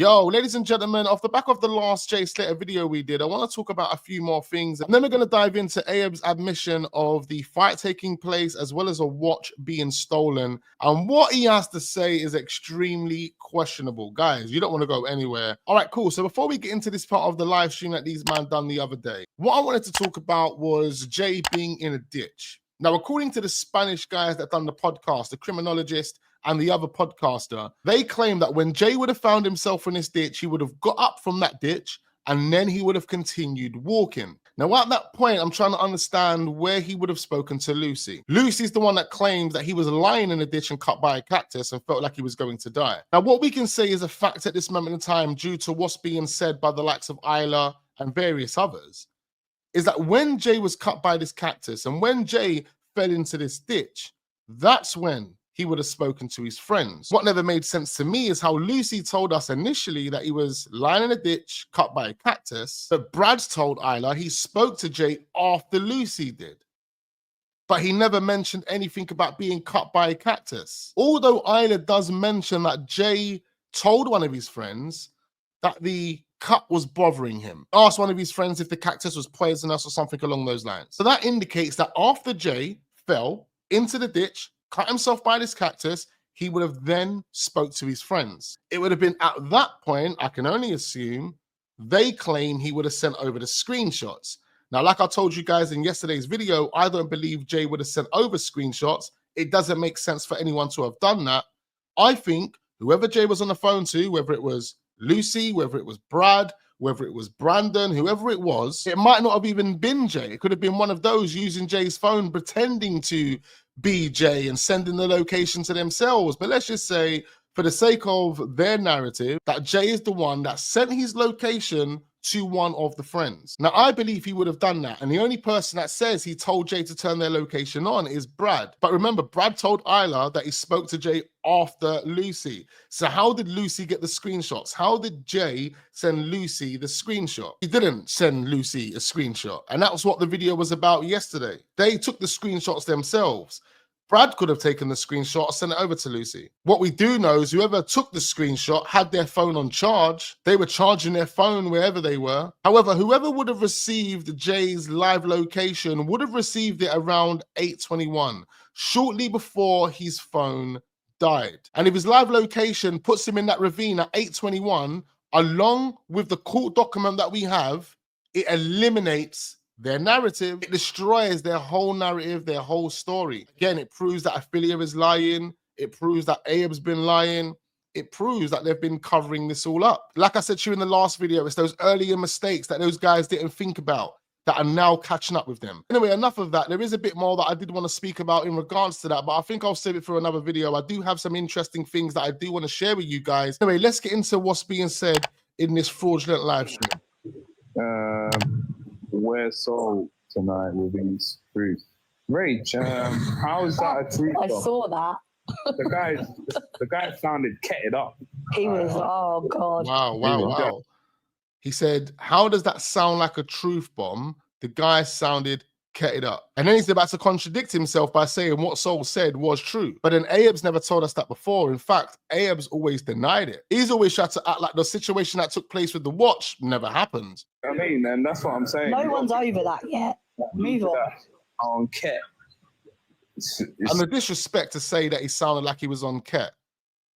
Yo, ladies and gentlemen, off the back of the last Jay Slater video we did, I want to talk about a few more things. And then we're going to dive into Ayab's admission of the fight taking place as well as a watch being stolen. And what he has to say is extremely questionable. Guys, you don't want to go anywhere. All right, cool. So before we get into this part of the live stream that these man done the other day, what I wanted to talk about was Jay being in a ditch. Now, according to the Spanish guys that done the podcast, the criminologist and the other podcaster, they claim that when Jay would have found himself in this ditch, he would have got up from that ditch and then he would have continued walking. Now, at that point, I'm trying to understand where he would have spoken to Lucy. Lucy's the one that claims that he was lying in a ditch and cut by a cactus and felt like he was going to die. Now, what we can say is a fact at this moment in time, due to what's being said by the likes of Isla and various others, is that when Jay was cut by this cactus and when Jay fell into this ditch, that's when he would have spoken to his friends. What never made sense to me is how Lucy told us initially that he was lying in a ditch, cut by a cactus, but Brad's told Isla he spoke to Jay after Lucy did. But he never mentioned anything about being cut by a cactus. Although Isla does mention that Jay told one of his friends that the cut was bothering him. Asked one of his friends if the cactus was poisonous or something along those lines. So that indicates that after Jay fell into the ditch, cut himself by this cactus, he would have then spoke to his friends. It would have been at that point, I can only assume, they claim he would have sent over the screenshots. Now, like I told you guys in yesterday's video, I don't believe Jay would have sent over screenshots. It doesn't make sense for anyone to have done that. I think whoever Jay was on the phone to, whether it was Lucy, whether it was Brad, whether it was Brandon, whoever it was, it might not have even been Jay. It could have been one of those using Jay's phone, pretending to be Jay and sending the location to themselves. But let's just say, for the sake of their narrative, that Jay is the one that sent his location to one of the friends. Now, I believe he would have done that. And the only person that says he told Jay to turn their location on is Brad. But remember, Brad told Isla that he spoke to Jay after Lucy. So how did Lucy get the screenshots? How did Jay send Lucy the screenshot? He didn't send Lucy a screenshot. And that was what the video was about yesterday. They took the screenshots themselves. Brad could have taken the screenshot or sent it over to Lucy. What we do know is whoever took the screenshot had their phone on charge. They were charging their phone wherever they were. However, whoever would have received Jay's live location would have received it around 8:21, shortly before his phone died. And if his live location puts him in that ravine at 8:21, along with the court document that we have, it eliminates their narrative. It destroys their whole narrative, their whole story. Again, it proves that Ophelia is lying. It proves that Ayab's been lying. It proves that they've been covering this all up. Like I said to you in the last video, it's those earlier mistakes that those guys didn't think about that are now catching up with them. Anyway, enough of that. There is a bit more that I did want to speak about in regards to that, but I think I'll save it for another video. I do have some interesting things that I do want to share with you guys. Anyway, let's get into what's being said in this fraudulent live stream. We're sold tonight with these truths. Rach, how is that a truth? I saw that. The guy sounded ketted up. He was, oh God. Wow. He said, how does that sound like a truth bomb? The guy sounded ketted up. And then he's about to contradict himself by saying what Soul said was true. But then Ayab's never told us that before. In fact, Ayab's always denied it. He's always tried to act like the situation that took place with the watch never happened. I mean, and that's what I'm saying. No one's over that yet. Move on. On Ket. And the disrespect to say that he sounded like he was on Ket.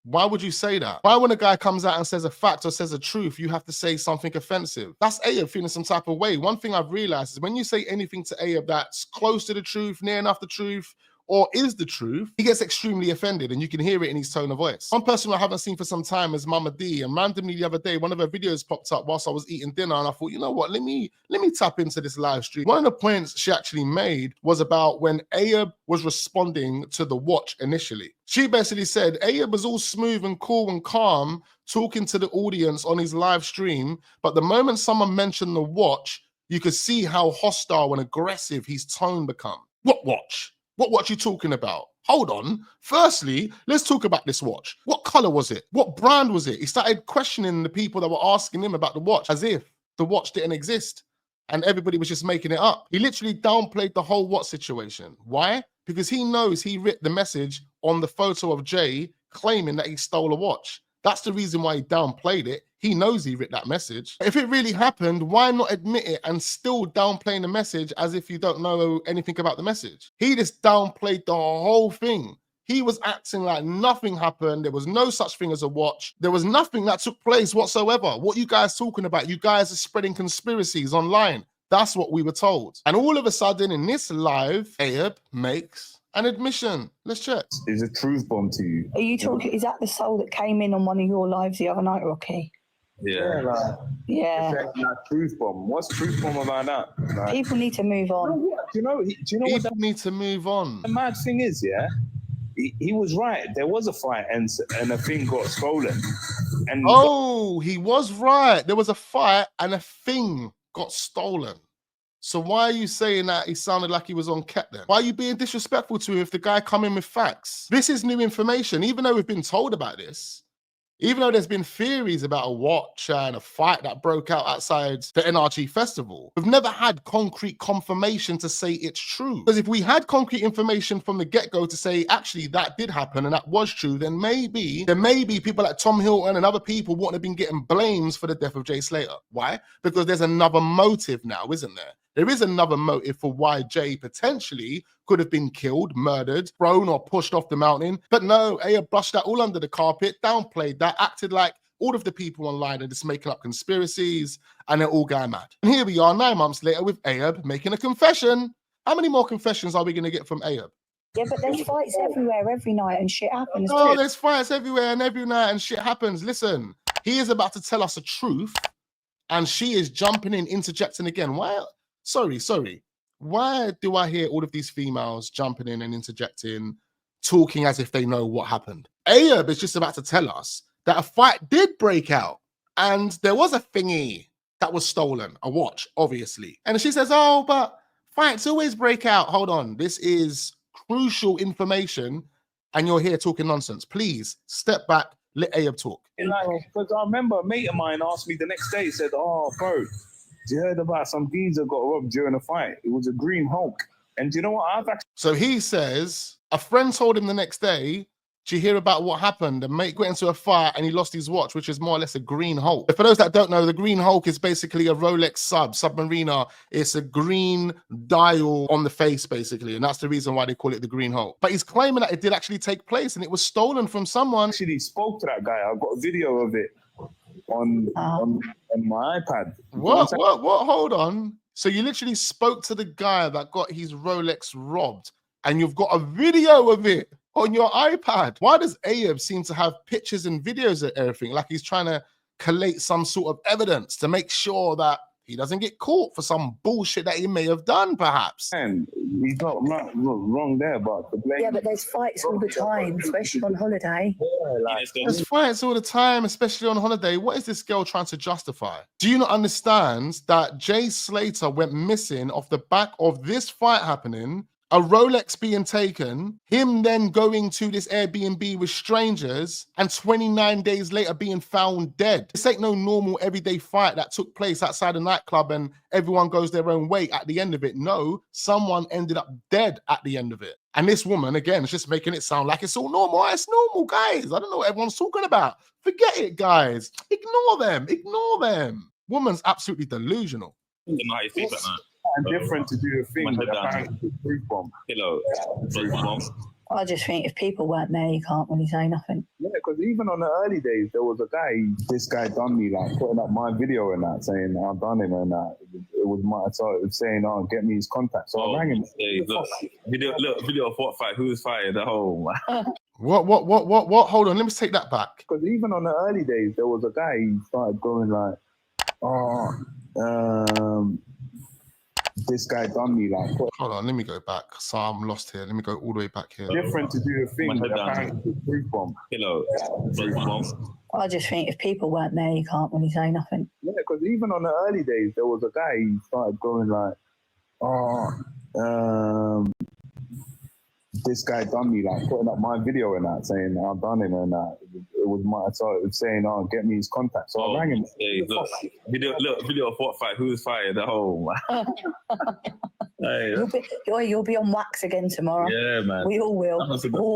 Why would you say that? Why when a guy comes out and says a fact or says a truth, you have to say something offensive? That's Ayab feeling some type of way. One thing I've realized is when you say anything to Ayab that's close to the truth, near enough the truth, or is the truth, he gets extremely offended, and you can hear it in his tone of voice. One person I haven't seen for some time is Mama D, and randomly the other day, one of her videos popped up whilst I was eating dinner, and I thought, you know what, let me tap into this live stream. One of the points she actually made was about when Ayab was responding to the watch initially. She basically said Ayab was all smooth and cool and calm, talking to the audience on his live stream, but the moment someone mentioned the watch, you could see how hostile and aggressive his tone become. What watch? What watch you talking about? Hold on. Firstly, let's talk about this watch. What color was it? What brand was it? He started questioning the people that were asking him about the watch as if the watch didn't exist and everybody was just making it up. He literally downplayed the whole watch situation. Why? Because he knows he writ the message on the photo of Jay claiming that he stole a watch. That's the reason why he downplayed it. He knows he wrote that message. If it really happened, why not admit it and still downplaying the message as if you don't know anything about the message? He just downplayed the whole thing. He was acting like nothing happened. There was no such thing as a watch. There was nothing that took place whatsoever. What you guys talking about? You guys are spreading conspiracies online. That's what we were told. And all of a sudden in this live, Ayub makes an admission. Let's check. Is a truth bomb to you. Are you talking? Is that the soul that came in on one of your lives the other night, Rocky? Yeah. Yeah. Like truth bomb. What's truth bomb about that? Like, People need to move on. do you know what People need to move on. the mad thing is? Yeah, he was right. There was a fight and a thing got stolen. And Oh, he was right. There was a fight and a thing got stolen. So why are you saying that he sounded like he was on cat then? Why are you being disrespectful to him if the guy come in with facts? This is new information, even though we've been told about this. Even though there's been theories about a watch and a fight that broke out outside the NRG festival, we've never had concrete confirmation to say it's true. Because if we had concrete information from the get-go to say, actually, that did happen and that was true, then maybe people like Tom Hilton and other people wouldn't have been getting blames for the death of Jay Slater. Why? Because there's another motive now, isn't there? There is another motive for why Jay potentially could have been killed, murdered, thrown or pushed off the mountain. But no, Ayub brushed that all under the carpet, downplayed that, acted like all of the people online are just making up conspiracies and they're all going mad. And here we are 9 months later with Ayub making a confession. How many more confessions are we going to get from Ayub? Yeah, but there's fights everywhere every night and shit happens. Oh, there's fights everywhere and every night and shit happens. Listen, he is about to tell us the truth and she is jumping in, interjecting again. Why? Sorry. Why do I hear all of these females jumping in and interjecting, talking as if they know what happened? Ayub is just about to tell us that a fight did break out and there was a thingy that was stolen, a watch, obviously. And she says, oh, but fights always break out. Hold on, this is crucial information and you're here talking nonsense. Please step back, let Ayub talk. Because I remember a mate of mine asked me the next day, said, oh, bro, you heard about some geezer got robbed during a fight? It was a green Hulk. And do you know what? I've actually... So he says, a friend told him the next day, do you hear about what happened? A mate went into a fight and he lost his watch, which is more or less a green Hulk. For those that don't know, the green Hulk is basically a Rolex Submariner. It's a green dial on the face, basically. And that's the reason why they call it the green Hulk. But he's claiming that it did actually take place and it was stolen from someone. Actually spoke to that guy. I've got a video of it on my iPad. What? Hold on. So you literally spoke to the guy that got his Rolex robbed and you've got a video of it on your iPad. Why does Ayub seem to have pictures and videos of everything? Like he's trying to collate some sort of evidence to make sure that he doesn't get caught for some bullshit that he may have done, perhaps. And he's not wrong there, but the blame... Yeah, but there's fights all the time, especially on holiday. There's fights all the time, especially on holiday. What is this girl trying to justify? Do you not understand that Jay Slater went missing off the back of this fight happening, a Rolex being taken, him then going to this Airbnb with strangers, and 29 days later being found dead? This ain't no normal everyday fight that took place outside a nightclub and everyone goes their own way at the end of it. No, someone ended up dead at the end of it. And this woman, again, is just making it sound like it's all normal. It's normal, guys. I don't know what everyone's talking about. Forget it, guys. Ignore them. Woman's absolutely delusional. And different to do a thing that apparently is truth bomb. I just think if people weren't there, you can't really say nothing. Yeah, because even on the early days, there was a guy, this guy done me, like, putting up my video and that, saying, I've done him and that. It was my, so it was saying, oh, get me his contact. So I rang him. Hey, look, video of what fight? Who was fighting? The whole... What? Hold on, let me take that back. Because even on the early days, there was a guy, he started going like, this guy done me, like... Hold on, let me go back. So I'm lost here. Let me go all the way back here. Different to do a thing that apparently is truth bomb. I just think if people weren't there, you can't really say nothing. Yeah, because even on the early days, there was a guy, he started going like, this guy done me, like, putting up my video and that, saying, I've done him and that. It was my, so it was saying, oh, get me his contact. So I rang him. Hey, look, video of what fight? Who was fighting? The whole... Hey, You'll be on wax again tomorrow. yeah, man. We all will.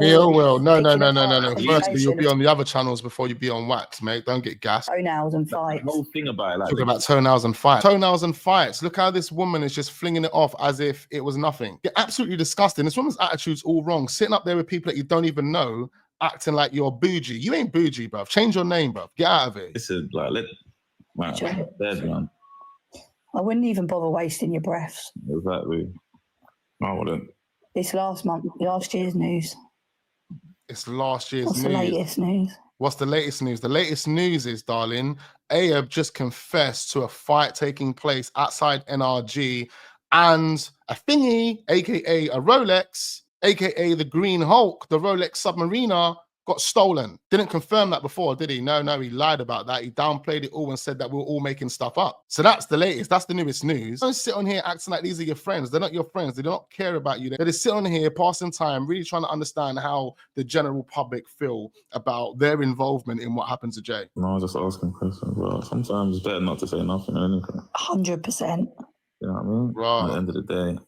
We all will. No. Picking apart Firstly, you'll conversation be on the other channels before you be on wax, mate. Don't get gassed. toenails and The fights. whole thing about it, like, Talking about toenails and fights. Toenails and fights. Look how this woman is just flinging it off as if it was nothing. You're absolutely disgusting. This woman's attitude's all wrong. Sitting up there with people that you don't even know, acting like you're bougie. You ain't bougie, bruv. Change your name, bruv. Get out of it. listen, like, man, dead, man. I wouldn't even bother wasting your breaths. Exactly. I wouldn't. It's last year's news. It's last year's What's news. the latest news? What's the latest news? The latest news is, darling, Ayab just confessed to a fight taking place outside NRG, and a thingy, aka a Rolex, aka the Green Hulk, the Rolex Submariner, got stolen. Didn't confirm that before, did he? No, he lied about that. He downplayed it all and said that we were all making stuff up. So that's the latest. That's the newest news. Don't sit on here acting like these are your friends. They're not your friends. They do not care about you. They just sit on here passing time, really trying to understand how the general public feel about their involvement in what happened to Jay. No, just asking questions. Well, sometimes it's better not to say nothing or anything. 100%. You know what I mean? Right. At the end of the day.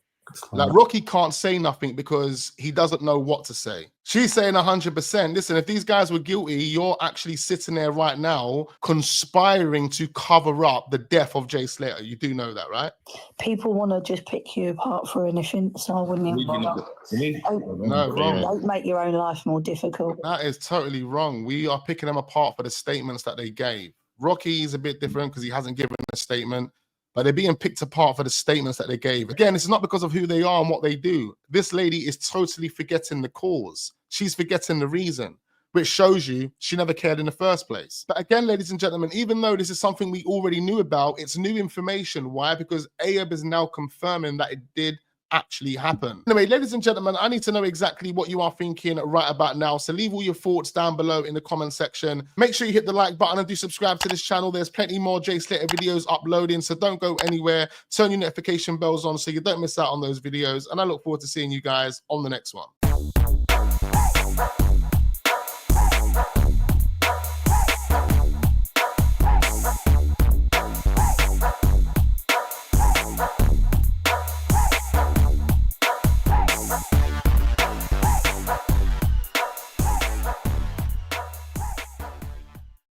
Like Rocky can't say nothing because he doesn't know what to say. She's saying 100%. Listen, if these guys were guilty, you're actually sitting there right now conspiring to cover up the death of Jay Slater. You do know that, right? People want to just pick you apart for anything, so I wouldn't even bother. No, wrong. Don't make your own life more difficult. That is totally wrong. We are picking them apart for the statements that they gave. Rocky is a bit different because he hasn't given a statement, but they're being picked apart for the statements that they gave. Again, this is not because of who they are and what they do. This lady is totally forgetting the cause. She's forgetting the reason, which shows you she never cared in the first place. But again, ladies and gentlemen, even though this is something we already knew about, it's new information. Why? Because Ayab is now confirming that it did actually happen. Anyway, ladies and gentlemen, I need to know exactly what you are thinking right about now. So leave all your thoughts down below in the comment section. Make sure you hit the like button and do subscribe to this channel. There's plenty more Jay Slater videos uploading, so don't go anywhere. Turn your notification bells on so you don't miss out on those videos. And I look forward to seeing you guys on the next one.